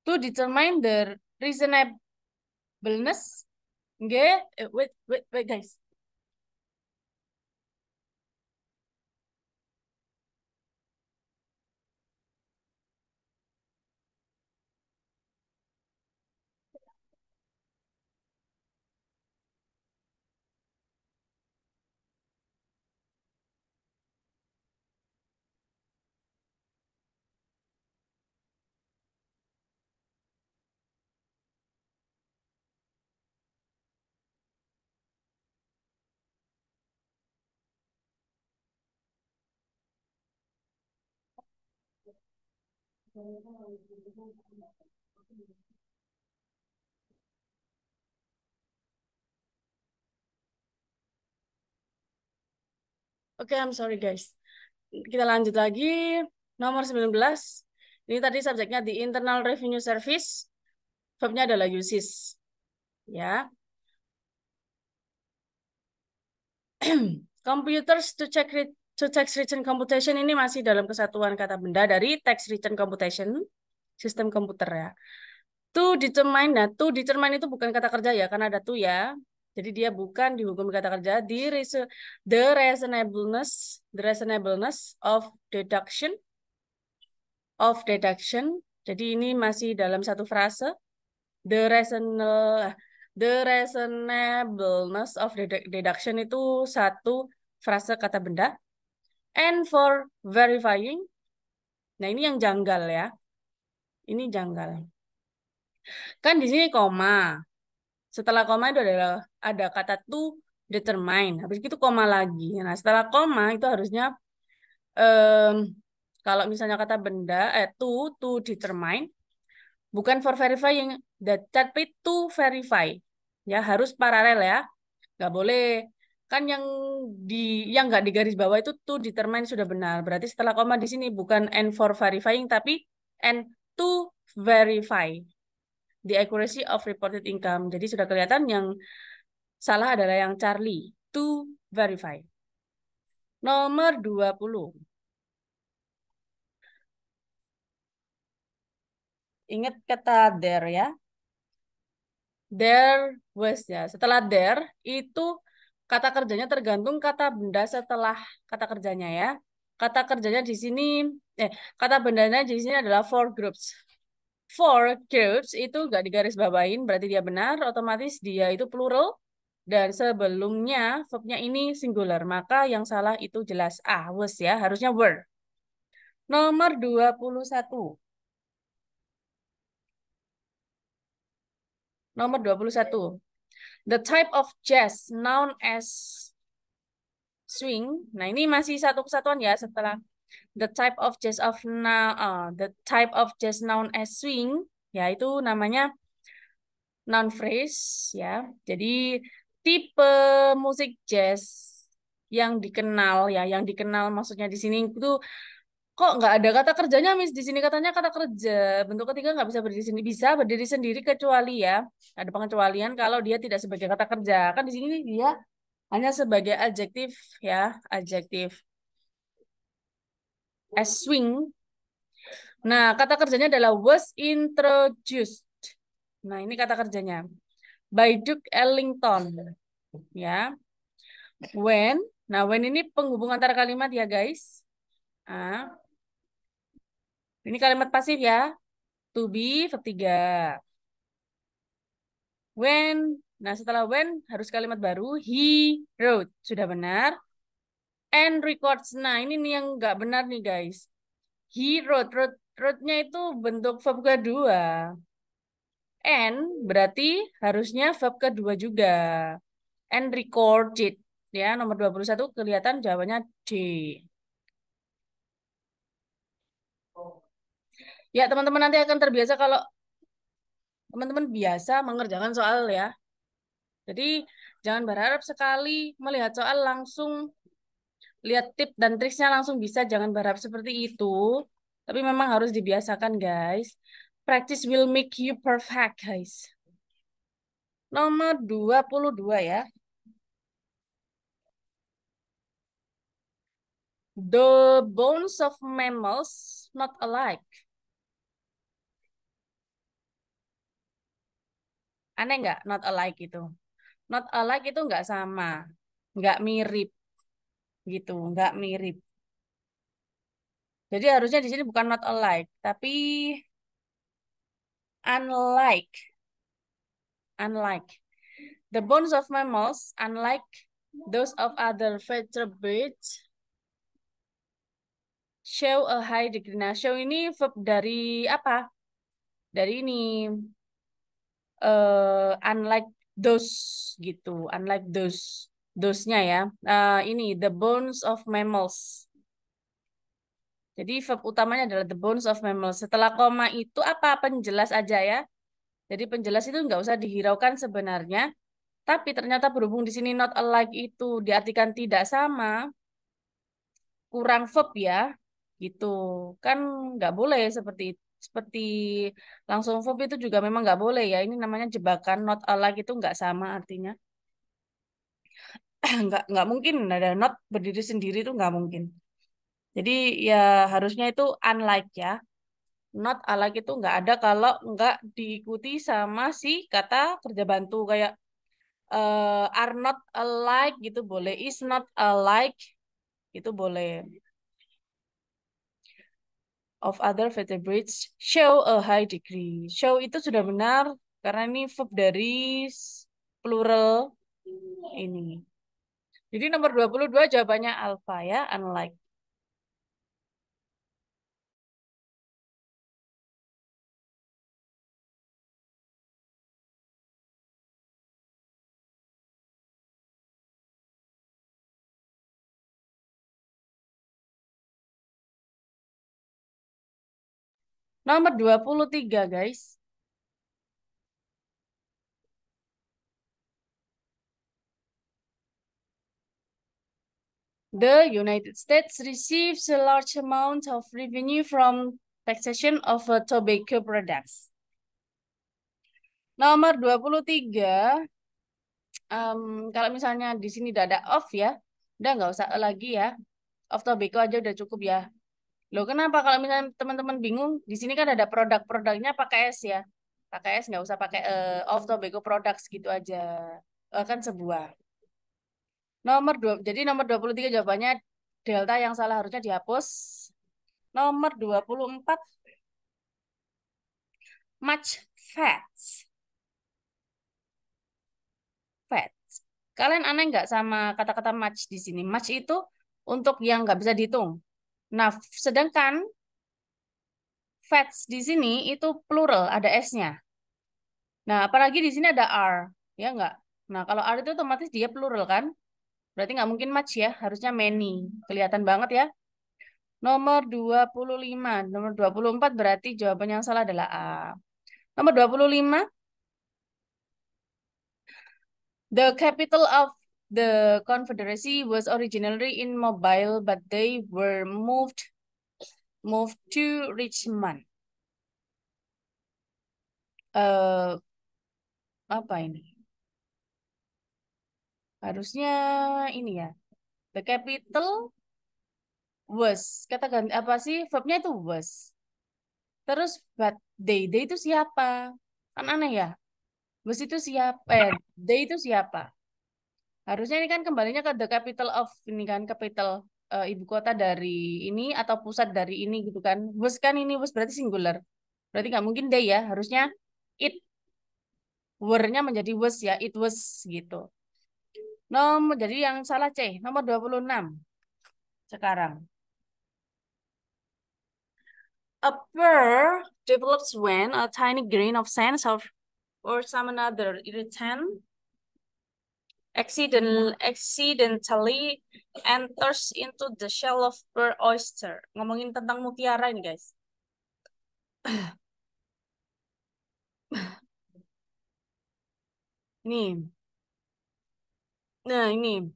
Speaker 1: To determine the reasonableness. Nggih, wait guys. Oke, I'm sorry guys. Kita lanjut lagi. Nomor 19. Ini tadi subjeknya di Internal Revenue Service. Verbnya adalah uses. Ya. Computers to tax return computation ini masih dalam kesatuan kata benda dari tax return computation, sistem komputer ya. To determine, nah to determine itu bukan kata kerja ya, karena ada to ya. Jadi dia bukan dihukum kata kerja. The reasonableness of deduction. Jadi ini masih dalam satu frase. The reasonable the reasonableness of deduction itu satu frase kata benda. And for verifying, nah ini yang janggal ya. Ini janggal. Kan di sini koma. Setelah koma itu ada kata to determine. Habis itu koma lagi. Nah, setelah koma itu harusnya um, kalau misalnya kata benda to determine bukan for verifying, tapi to verify. Ya, harus paralel ya. Nggak boleh. Kan di yang nggak digaris bawah itu to determine sudah benar. Berarti setelah koma di sini bukan and for verifying tapi and to verify the accuracy of reported income. Jadi sudah kelihatan yang salah adalah yang Charlie. To verify. Nomor 20. Ingat kata there ya. There was ya. Setelah there itu kata kerjanya tergantung kata benda setelah kata kerjanya ya. Kata kerjanya di sini kata bendanya di sini adalah four groups. Four groups itu nggak digaris bawain, berarti dia benar, otomatis dia itu plural dan sebelumnya verbnya ini singular. Maka yang salah itu jelas A, was ya, harusnya were. Nomor 21. Nomor 21. The type of jazz known as swing. Nah, ini masih satu kesatuan ya setelah the type of jazz known as swing, ya itu namanya noun phrase ya. Jadi tipe musik jazz yang dikenal ya, yang dikenal maksudnya di sini itu kok nggak ada kata kerjanya, Miss? Di sini katanya kata kerja. Bentuk ketiga nggak bisa berdiri sendiri, bisa berdiri sendiri kecuali ya ada pengecualian kalau dia tidak sebagai kata kerja. Kan di sini dia hanya sebagai adjektif ya, adjektif. As swing. Nah, kata kerjanya adalah was introduced. Nah, ini kata kerjanya. By Duke Ellington. Ya. When. Nah, when ini penghubung antara kalimat ya, guys. Ah, ini kalimat pasif ya. To be, verb 3. When. Nah, setelah when harus kalimat baru. He wrote. Sudah benar. And records. Nah, ini nih yang nggak benar nih, guys. He wrote. Wrote-nya itu bentuk verb kedua. And berarti harusnya verb kedua juga. And recorded. Ya, nomor 21 kelihatan jawabannya D. Ya, teman-teman nanti akan terbiasa kalau teman-teman biasa mengerjakan soal ya. Jadi, jangan berharap sekali melihat soal langsung lihat tips dan triksnya langsung bisa. Jangan berharap seperti itu. Tapi memang harus dibiasakan, guys. Practice will make you perfect, guys. Nomor 22 ya. The bones of mammals not alike. Aneh nggak not alike itu? Not alike itu nggak sama, nggak mirip gitu, nggak mirip. Jadi harusnya di sini bukan not alike, tapi unlike, unlike. The bones of mammals, unlike those of other vertebrates, show a high degree. Nah, show ini verb dari apa? Dari ini, unlike those gitu, unlike those, those-nya ya. Ini the bones of mammals. Jadi verb utamanya adalah the bones of mammals. Setelah koma itu apa? Penjelas aja ya. Jadi penjelas itu nggak usah dihiraukan sebenarnya. Tapi ternyata berhubung di sini not alike itu diartikan tidak sama, kurang verb ya, gitu. Kan nggak boleh seperti langsung verb itu juga memang nggak boleh ya. Ini namanya jebakan not alike itu nggak sama artinya. Nggak mungkin ada not berdiri sendiri itu nggak mungkin. Jadi ya harusnya itu unlike ya. Not alike itu nggak ada kalau nggak diikuti sama si kata kerja bantu kayak are not alike gitu boleh, is not alike itu boleh. Of other vertebrates show a high degree. Show itu sudah benar karena ini verb dari plural ini. Jadi nomor 22 jawabannya alpha ya, unlike. Nomor 23 guys. The United States receives a large amount of revenue from taxation of tobacco products. Nomor 23, kalau misalnya di sini udah ada off ya, udah nggak usah lagi ya. Off tobacco aja udah cukup ya. Loh kenapa kalau misalnya teman-teman bingung, di sini kan ada produk-produknya pakai S ya. Pakai S nggak usah pakai off tobacco products gitu aja. Kan sebuah. Jadi nomor 23 jawabannya delta yang salah harusnya dihapus. Nomor 24 much fats. Fats. Kalian aneh nggak sama kata-kata much di sini? Much itu untuk yang nggak bisa dihitung. Nah, sedangkan fats di sini itu plural, ada S-nya. Nah, apalagi di sini ada R, ya nggak? Nah, kalau R itu otomatis dia plural kan? Berarti nggak mungkin much ya, harusnya many. Kelihatan banget ya. Nomor 25, nomor 24 berarti jawaban yang salah adalah A. Nomor 25, The capital of the Confederacy was originally in Mobile, but they were moved to Richmond. Eh, apa ini? Harusnya ini ya. The capital was. Kata ganti apa sih? Verbnya itu was. Terus but they itu siapa? Kan aneh ya. Was itu siapa? They itu siapa? Harusnya ini kan kembalinya ke the capital of ini kan capital ibu kota dari ini atau pusat dari ini gitu kan. Was kan ini was berarti singular. Berarti nggak mungkin they ya. Harusnya it were-nya menjadi was ya. It was gitu. Jadi yang salah C, nomor 26 sekarang. A pear develops when a tiny grain of sand or some another irritant accidentally enters into the shell of pearl oyster. Ngomongin tentang mutiara ini, guys. Ini. Nah, ini.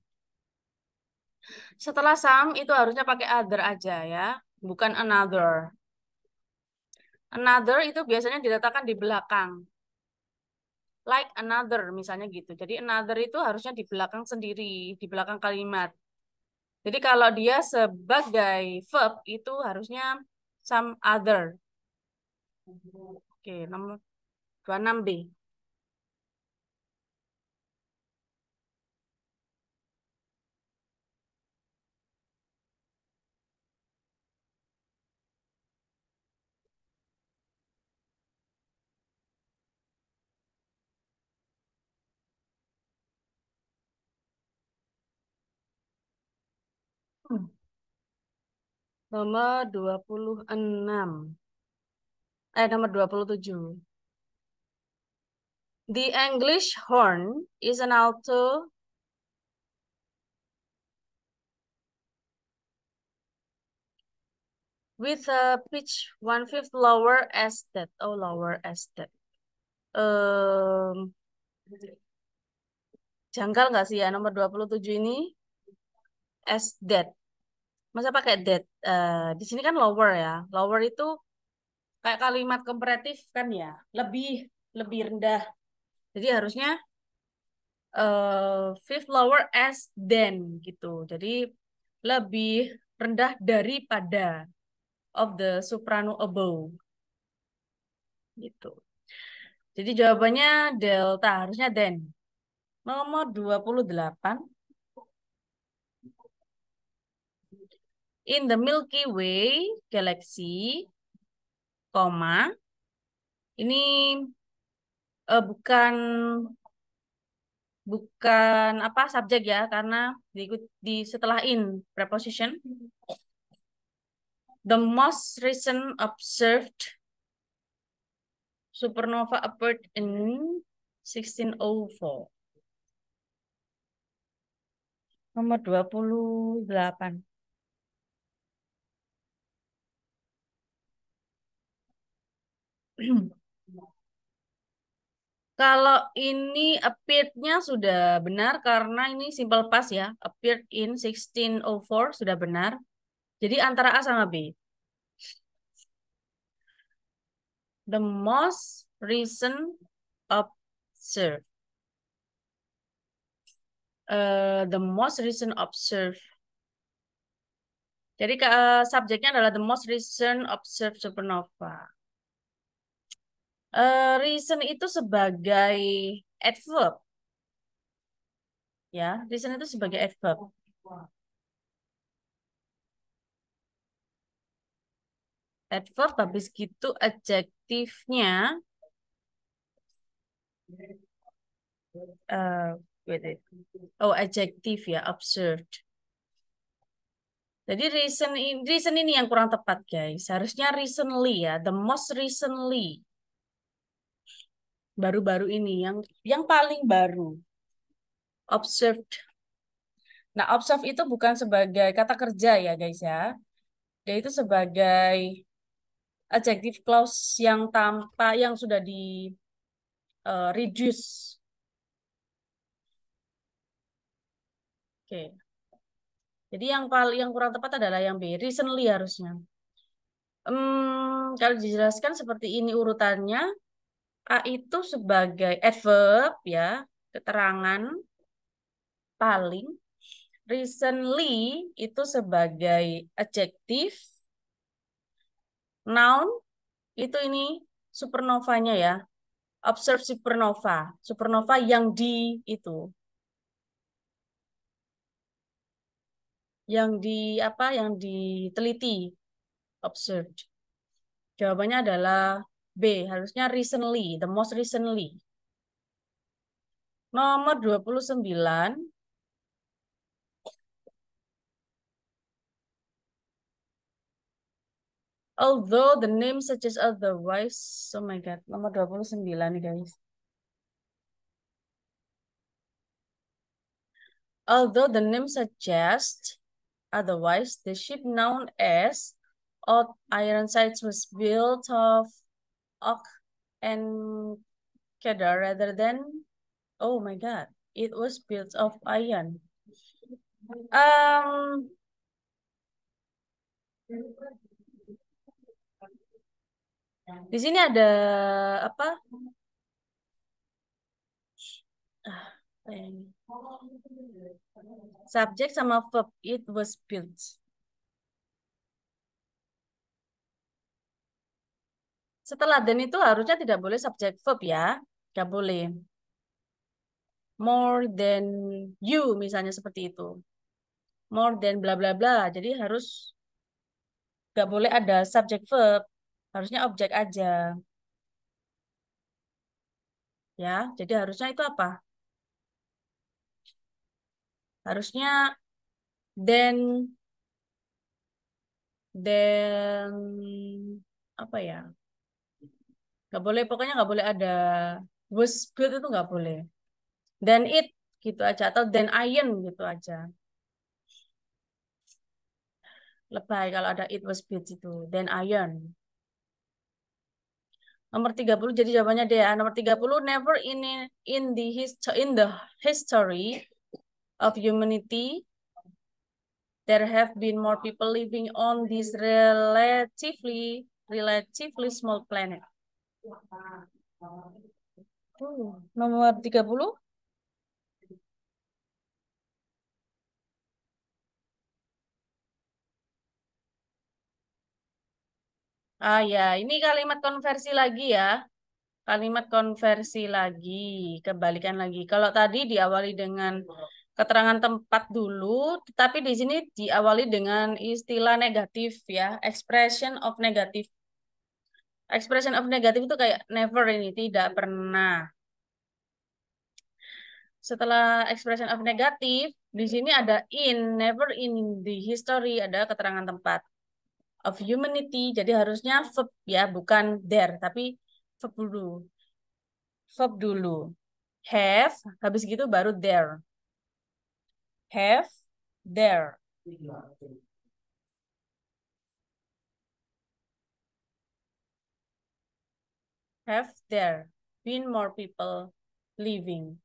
Speaker 1: Setelah some itu harusnya pakai other aja ya, bukan another. Another itu biasanya diletakkan di belakang. Like another misalnya gitu. Jadi another itu harusnya di belakang sendiri, di belakang kalimat. Jadi kalau dia sebagai verb itu harusnya some other. Oke, nomor 26B. Nomor 26. Nomor 27. The English horn is an alto with a pitch 1/5 lower as that. Oh, lower as that. Um, Janggal nggak sih ya nomor 27 ini? As that. Masa pakai that? Di sini kan lower ya. Lower itu kayak kalimat komparatif kan ya. Lebih lebih rendah. Jadi harusnya fifth lower as than gitu. Jadi lebih rendah daripada of the soprano above gitu. Jadi jawabannya delta, harusnya then. Nomor 28. In the Milky Way Galaxy, koma, ini bukan bukan apa subjek ya, karena di setelah in preposition. The most recent observed supernova appeared in 1604. Nomor 28. Kalau ini appeared-nya sudah benar karena ini simple past ya. Appeared in 1604 sudah benar. Jadi antara A sama B. The most recent observed. The most recent observed. Jadi subjeknya adalah the most recent observed supernova. Recent itu sebagai adverb. Ya, recent itu sebagai adverb. Adverb habis gitu adjektifnya wait, wait. Oh, adjektif ya, observed. Jadi reason ini yang kurang tepat, guys. Harusnya recently ya, the most recently. Baru-baru ini yang paling baru. Observed. Nah, observe itu bukan sebagai kata kerja ya, guys ya. Dia itu sebagai adjective clause yang tanpa yang sudah di reduce. Oke. Jadi yang kurang tepat adalah yang B, recently harusnya. Kalau dijelaskan seperti ini urutannya, A itu sebagai adverb ya, keterangan paling. Recently itu sebagai adjektif. Noun itu ini supernovanya ya. Observe supernova. Supernova yang di itu. Yang di apa? Yang diteliti. Observed. Jawabannya adalah B. Harusnya recently. The most recently. Nomor 29. Although the name suggests otherwise. Oh my God. Nomor 29 nih guys. Although the name suggests otherwise, the ship known as Old Ironsides was built of oak and cedar rather than, oh my God, it was built of iron. Um, di sini ada apa? Apa ini? Subjek sama verb, it was built. Setelah dan itu harusnya tidak boleh subjek verb ya. Nggak boleh. More than you misalnya seperti itu. More than bla bla bla. Jadi harus nggak boleh ada subjek verb. Harusnya objek aja. Ya, jadi harusnya itu apa? Harusnya then apa ya? Nggak boleh, pokoknya nggak boleh ada was built itu nggak boleh. Then it gitu aja atau then iron gitu aja. Lebay kalau ada it was built itu. Then iron. Nomor 30 jadi jawabannya D ya. Nomor 30 never in the history of humanity there have been more people living on this relatively small planet. Nomor 30. Ah ya, ini kalimat konversi lagi ya. Kalimat konversi lagi, kebalikan lagi. Kalau tadi diawali dengan keterangan tempat dulu, tetapi di sini diawali dengan istilah negatif ya, expression of negative. Expression of negative itu kayak never ini, tidak pernah. Setelah expression of negative, di sini ada never in the history, ada keterangan tempat. Of humanity, jadi harusnya verb ya, bukan there, tapi verb dulu. Verb dulu. Have, habis gitu baru there. Have, there. Have there been more people living?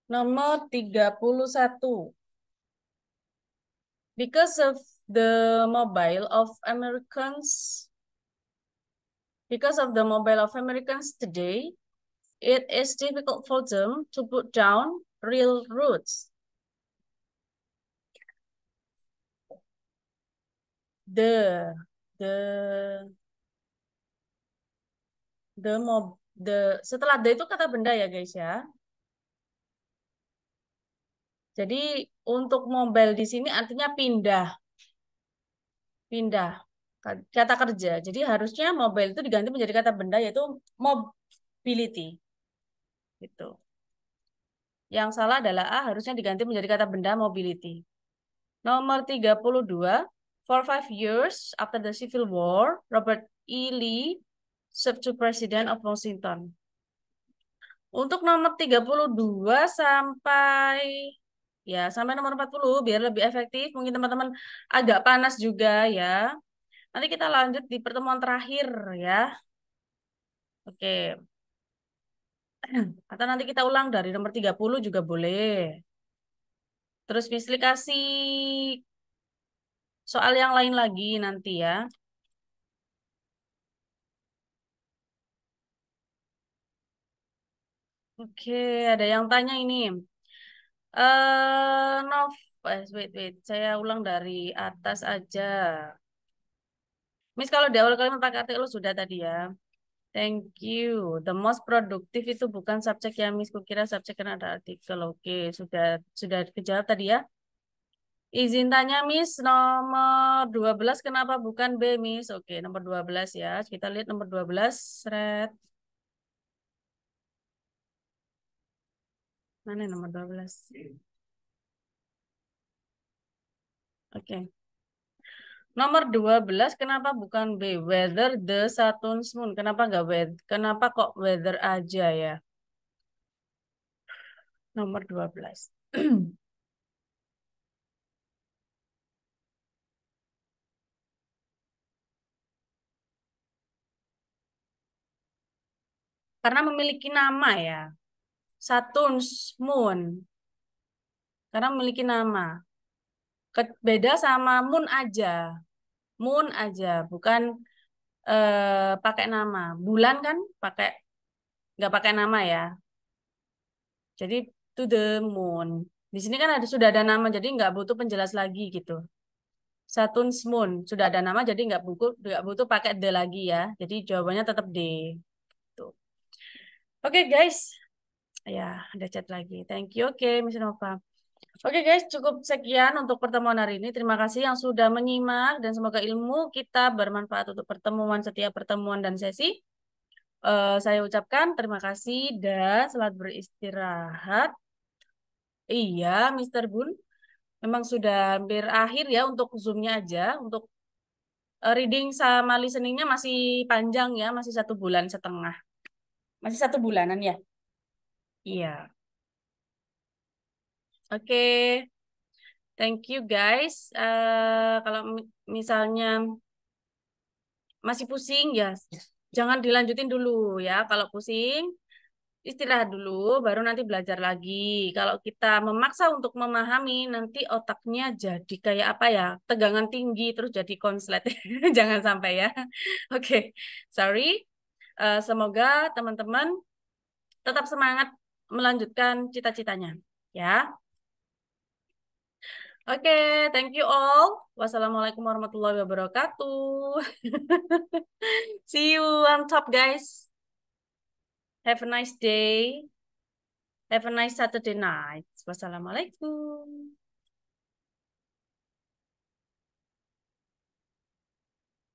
Speaker 1: Nomor 31. Because of the mobile of Americans, because of the mobile of Americans today, it is difficult for them to put down real roots. The the setelah the itu kata benda ya guys ya. Jadi untuk mobile di sini artinya pindah. Pindah kata kerja. Jadi harusnya mobile itu diganti menjadi kata benda yaitu mobility. Gitu. Yang salah adalah A harusnya diganti menjadi kata benda mobility. Nomor 32. For 5 years after the Civil War, Robert E. Lee served to President of Washington. Untuk nomor 32 sampai nomor 40 biar lebih efektif. Mungkin teman-teman agak panas juga ya. Nanti kita lanjut di pertemuan terakhir ya. Oke. Atau nanti kita ulang dari nomor 30 juga boleh. Terus Misli kasih soal yang lain lagi nanti ya. Oke, ada yang tanya ini. Nov, wait. Saya ulang dari atas aja. Miss, kalau di awal kalimat pakai artikel sudah tadi ya. Thank you. The most productive itu bukan subjek ya, Miss. Kukira subjek karena ada artikel. Oke, sudah kejawab tadi ya. Izin tanya, Miss, nomor 12 kenapa bukan B, Miss? Oke, nomor 12 ya. Kita lihat nomor 12. Seret. Mana nomor 12? Oke. Nomor 12 kenapa bukan B? Weather the Saturn's moon. Kenapa nggak weather? Kenapa kok weather aja ya? Nomor 12. Karena memiliki nama ya. Saturn's moon. Karena memiliki nama. Beda sama moon aja. Moon aja, bukan pakai nama. Bulan kan pakai nggak pakai nama ya. Jadi to the moon. Di sini kan sudah ada nama, jadi nggak butuh penjelas lagi gitu. Saturn's moon sudah ada nama, jadi nggak butuh pakai the lagi ya. Jadi jawabannya tetap D. Tuh. Oke guys, ya ada chat lagi. Thank you. Oke, Miss Nova. Oke guys, cukup sekian untuk pertemuan hari ini. Terima kasih yang sudah menyimak dan semoga ilmu kita bermanfaat untuk pertemuan setiap pertemuan dan sesi. Saya ucapkan terima kasih dan selamat beristirahat. Iya, Mister Bun, memang sudah hampir akhir ya untuk Zoom-nya aja. Untuk reading sama listening-nya masih panjang ya, masih 1,5 bulan. Masih 1 bulanan ya? Iya. Oke, thank you guys. Kalau misalnya masih pusing ya, jangan dilanjutin dulu ya. Kalau pusing, istirahat dulu, baru nanti belajar lagi. Kalau kita memaksa untuk memahami, nanti otaknya jadi kayak apa ya? Tegangan tinggi, terus jadi konslet. Jangan sampai ya. Oke, sorry. Semoga teman-teman tetap semangat melanjutkan cita-citanya. Ya. Oke, thank you all. Wassalamualaikum warahmatullahi wabarakatuh. See you on top, guys. Have a nice day. Have a nice Saturday night. Wassalamualaikum.